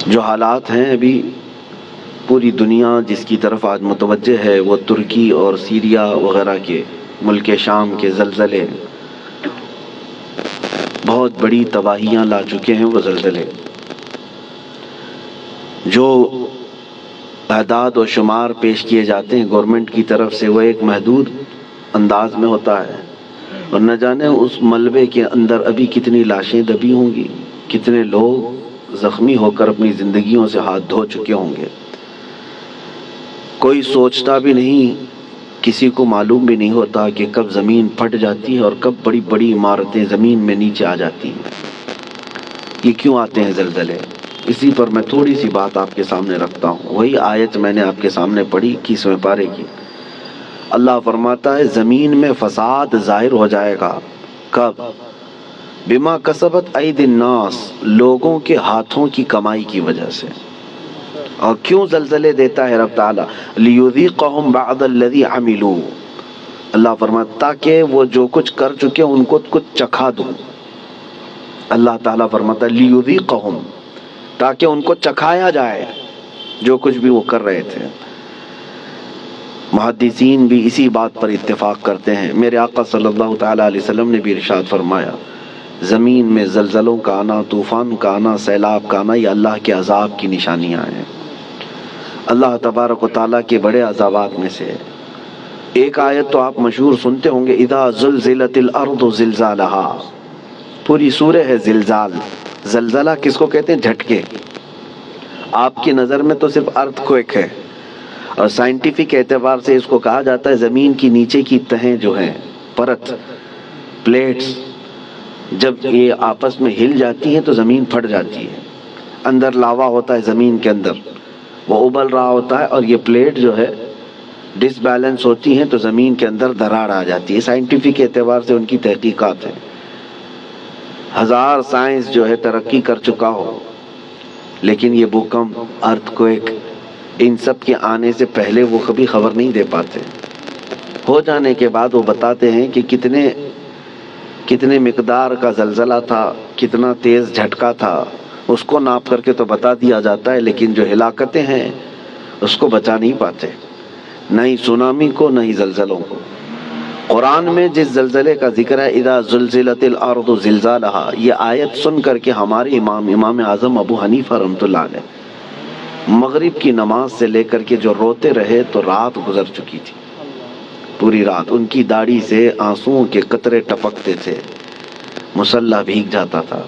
جو حالات ہیں ابھی پوری دنیا جس کی طرف آج متوجہ ہے وہ ترکی اور سیریا وغیرہ کے ملک شام کے زلزلے بہت بڑی تباہیاں لا چکے ہیں۔ وہ زلزلے جو اعداد و شمار پیش کیے جاتے ہیں گورنمنٹ کی طرف سے وہ ایک محدود انداز میں ہوتا ہے، اور نہ جانے اس ملبے کے اندر ابھی کتنی لاشیں دبی ہوں گی، کتنے لوگ زخمی ہو کر اپنی زندگیوں سے ہاتھ دھو چکے ہوں گے۔ کوئی سوچتا بھی نہیں، کسی کو معلوم بھی نہیں ہوتا کہ کب زمین پھٹ جاتی ہے اور کب بڑی بڑی عمارتیں زمین میں نیچے آ جاتی ہیں۔ یہ کیوں آتے ہیں زلزلے؟ اسی پر میں تھوڑی سی بات آپ کے سامنے رکھتا ہوں۔ وہی آیت میں نے آپ کے سامنے پڑھی 21ویں پارے کی۔ اللہ فرماتا ہے زمین میں فساد ظاہر ہو جائے گا۔ کب؟ بما کسبت اید الناس، لوگوں کے ہاتھوں کی کمائی کی وجہ سے۔ اور کیوں زلزلے دیتا ہے رب تعالیٰ؟ لیذیقہم بعض الذی عملوا، اللہ فرماتا تاکہ وہ جو کچھ کر چکے ان کو کچھ چکھا دوں۔ اللہ تعالیٰ فرماتا لیذیقہم، تاکہ ان کو چکھایا جائے جو کچھ بھی وہ کر رہے تھے۔ محدثین بھی اسی بات پر اتفاق کرتے ہیں۔ میرے آقا صلی اللہ تعالیٰ علیہ وسلم نے بھی ارشاد فرمایا زمین میں زلزلوں کا آنا، طوفان کا آنا، سیلاب کا آنا، یہ اللہ کے عذاب کی نشانیاں ہیں۔ اللہ تبارک و تعالیٰ کے بڑے عذابات میں سے ایک آیت تو آپ مشہور سنتے ہوں گے، اذا زلزلت الارض زلزالہا، پوری سورہ ہے زلزال۔ زلزلہ کس کو کہتے ہیں؟ جھٹکے۔ آپ کی نظر میں تو صرف ارتھ کوئک ہے، اور سائنٹیفک اعتبار سے اس کو کہا جاتا ہے زمین کی نیچے کی تہیں جو ہیں، پرت، پلیٹس، جب یہ آپس میں ہل جاتی ہیں تو زمین پھٹ جاتی ہے۔ اندر لاوا ہوتا ہے زمین کے اندر، وہ ابل رہا ہوتا ہے، اور یہ پلیٹ جو ہے ڈس بیلنس ہوتی ہیں تو زمین کے اندر دراڑ آ جاتی ہے۔ سائنٹیفک اعتبار سے ان کی تحقیقات ہیں۔ ہزار سائنس جو ہے ترقی کر چکا ہو، لیکن یہ بھوکمپ، ارتھ کوئک، ان سب کے آنے سے پہلے وہ کبھی خبر نہیں دے پاتے۔ ہو جانے کے بعد وہ بتاتے ہیں کہ کتنے مقدار کا زلزلہ تھا، کتنا تیز جھٹکا تھا، اس کو ناپ کر کے تو بتا دیا جاتا ہے، لیکن جو ہلاکتیں ہیں اس کو بچا نہیں پاتے، نہ ہی سونامی کو، نہ ہی زلزلوں کو۔ قرآن میں جس زلزلے کا ذکر ہے اذا زلزلت الارض زلزالہا، یہ آیت سن کر کے ہمارے امام اعظم ابو حنیفہ رحمۃ اللہ علیہ مغرب کی نماز سے لے کر کے جو روتے رہے تو رات گزر چکی تھی، پوری رات ان کی داڑھی سے آنسوؤں کے قطرے ٹپکتے تھے، مصلی بھیگ جاتا تھا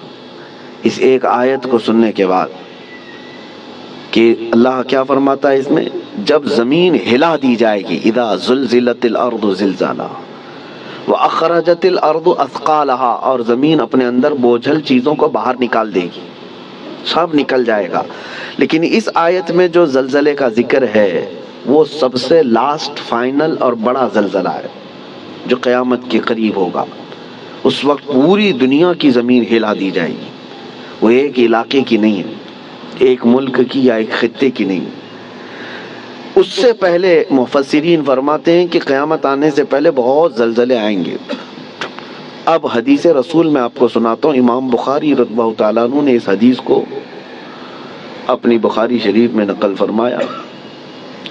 اس ایک آیت کو سننے کے بعد کہ اللہ کیا فرماتا ہے اس میں، جب زمین ہلا دی جائے گی، اذا زلزلت الارض زلزالہا واخرجت الارض اثقالہا، اور زمین اپنے اندر بوجھل چیزوں کو باہر نکال دے گی، سب نکل جائے گا۔ لیکن اس آیت میں جو زلزلے کا ذکر ہے وہ سب سے لاسٹ، فائنل اور بڑا زلزلہ ہے جو قیامت کے قریب ہوگا۔ اس وقت پوری دنیا کی زمین ہلا دی جائے گی، وہ ایک علاقے کی نہیں ہے، ایک ملک کی یا ایک خطے کی نہیں۔ اس سے پہلے مفسرین فرماتے ہیں کہ قیامت آنے سے پہلے بہت زلزلے آئیں گے۔ اب حدیث رسول میں آپ کو سناتا ہوں، امام بخاری رضی اللہ تعالیٰ عنہ نے اس حدیث کو اپنی بخاری شریف میں نقل فرمایا۔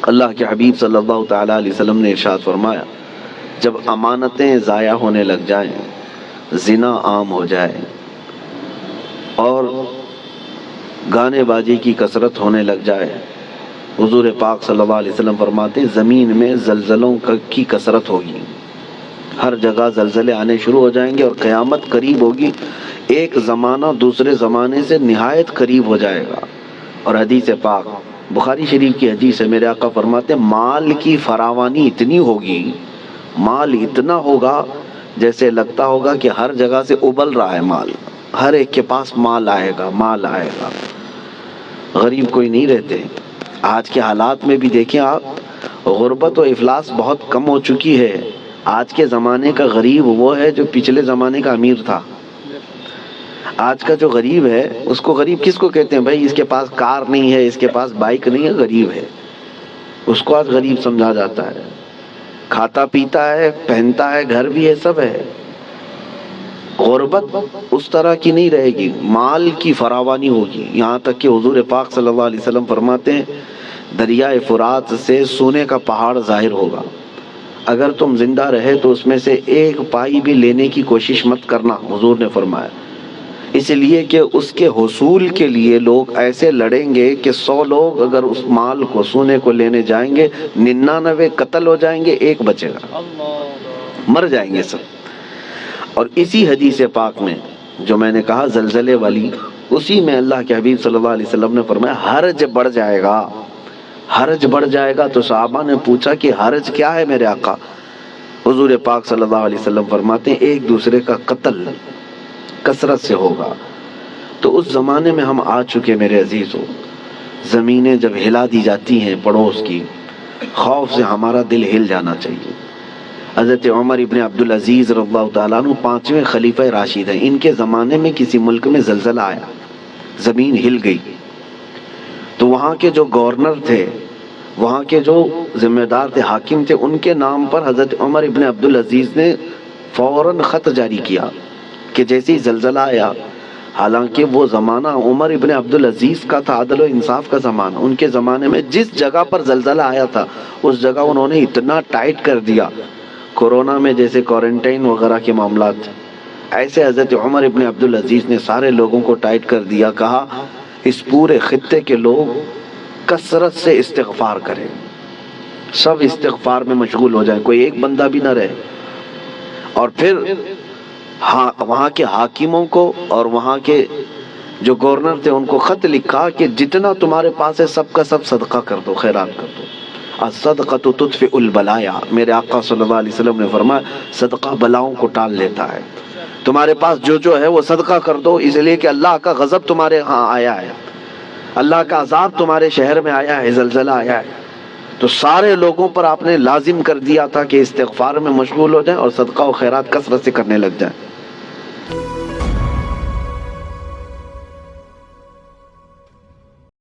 اللہ کے حبیب صلی اللہ تعالیٰ علیہ وسلم نے ارشاد فرمایا جب امانتیں ضائع ہونے لگ جائیں، زنا عام ہو جائے اور گانے بازی کی کثرت ہونے لگ جائے، حضور پاک صلی اللہ علیہ وسلم فرماتے ہیں زمین میں زلزلوں کی کثرت ہوگی، ہر جگہ زلزلے آنے شروع ہو جائیں گے اور قیامت قریب ہوگی، ایک زمانہ دوسرے زمانے سے نہایت قریب ہو جائے گا۔ اور حدیث پاک بخاری شریف کی حدیث ہے، میرے آقا فرماتے ہیں مال کی فراوانی اتنی ہوگی، مال اتنا ہوگا جیسے لگتا ہوگا کہ ہر جگہ سے ابل رہا ہے مال، ہر ایک کے پاس مال آئے گا، مال آئے گا، غریب کوئی نہیں رہتے۔ آج کے حالات میں بھی دیکھیں آپ، غربت و افلاس بہت کم ہو چکی ہے۔ آج کے زمانے کا غریب وہ ہے جو پچھلے زمانے کا امیر تھا۔ آج کا جو غریب ہے اس کو غریب کس کو کہتے ہیں؟ بھائی اس کے پاس کار نہیں ہے، اس کے پاس بائک نہیں ہے، غریب ہے، اس کو آج غریب سمجھا جاتا ہے۔ کھاتا پیتا ہے، پہنتا ہے، گھر بھی ہے، سب ہے، غربت اس طرح کی نہیں رہے گی، مال کی فراوانی ہوگی، یہاں تک کہ حضور پاک صلی اللہ علیہ وسلم فرماتے ہیں دریائے فرات سے سونے کا پہاڑ ظاہر ہوگا، اگر تم زندہ رہے تو اس میں سے ایک پائی بھی لینے کی کوشش مت کرنا، حضور نے فرمایا، اس لیے کہ اس کے حصول کے لیے لوگ ایسے لڑیں گے کہ 100 لوگ اگر اس مال کو سونے کو لینے جائیں گے 99 قتل ہو جائیں گے، ایک بچے گا، مر جائیں گے سب۔ اور اسی حدیث پاک میں جو میں نے کہا زلزلے والی، اسی میں اللہ کے حبیب صلی اللہ علیہ وسلم نے فرمایا حرج بڑھ جائے گا، حرج بڑھ جائے گا۔ تو صحابہ نے پوچھا کہ حرج کیا ہے میرے آقا؟ حضور پاک صلی اللہ علیہ وسلم فرماتے ہیں ایک دوسرے کا قتل کثرت سے ہوگا۔ تو اس زمانے میں ہم آ چکے میرے عزیزو، زمینیں جب ہلا دی جاتی ہیں پڑوس کی، خوف سے ہمارا دل ہل جانا چاہیے۔ حضرت عمر ابن عبدالعزیز رضی اللہ تعالیٰ عنہ 5ویں خلیفہ راشد ہیں، ان کے زمانے میں کسی ملک میں زلزلہ آیا، زمین ہل گئی، تو وہاں کے جو گورنر تھے، وہاں کے جو ذمہ دار تھے، حاکم تھے، ان کے نام پر حضرت عمر ابن عبدالعزیز نے فوراً خط جاری کیا کہ جیسے ہی زلزلہ آیا، حالانکہ وہ زمانہ عمر ابن عبدالعزیز کا تھا، عدل و انصاف کا زمانہ، ان کے زمانے میں جس جگہ پر زلزلہ آیا تھا اس جگہ انہوں نے اتنا ٹائٹ کر دیا، کورونا میں جیسے کوارنٹائن وغیرہ کے معاملات، ایسے حضرت عمر ابن عبدالعزیز نے سارے لوگوں کو ٹائٹ کر دیا، کہا اس پورے خطے کے لوگ کثرت سے استغفار کریں، سب استغفار میں مشغول ہو جائیں، کوئی ایک بندہ بھی نہ رہے۔ اور پھر وہاں کے حاکموں کو اور وہاں کے جو گورنر تھے ان کو خط لکھا کہ جتنا تمہارے پاس ہے سب کا سب صدقہ کر دو، خیرات کر دو، الصدقۃ تطفئ البلایا، میرے آقا صلی اللہ علیہ وسلم نے فرمایا صدقہ بلاؤں کو ٹال لیتا ہے، تمہارے پاس جو ہے وہ صدقہ کر دو، اس لیے کہ اللہ کا غضب تمہارے ہاں آیا ہے، اللہ کا عذاب تمہارے شہر میں آیا ہے، زلزلہ آیا ہے۔ تو سارے لوگوں پر آپ نے لازم کر دیا تھا کہ استغفار میں مشغول ہو جائیں اور صدقہ و خیرات کثرت سے کرنے لگ جائیں۔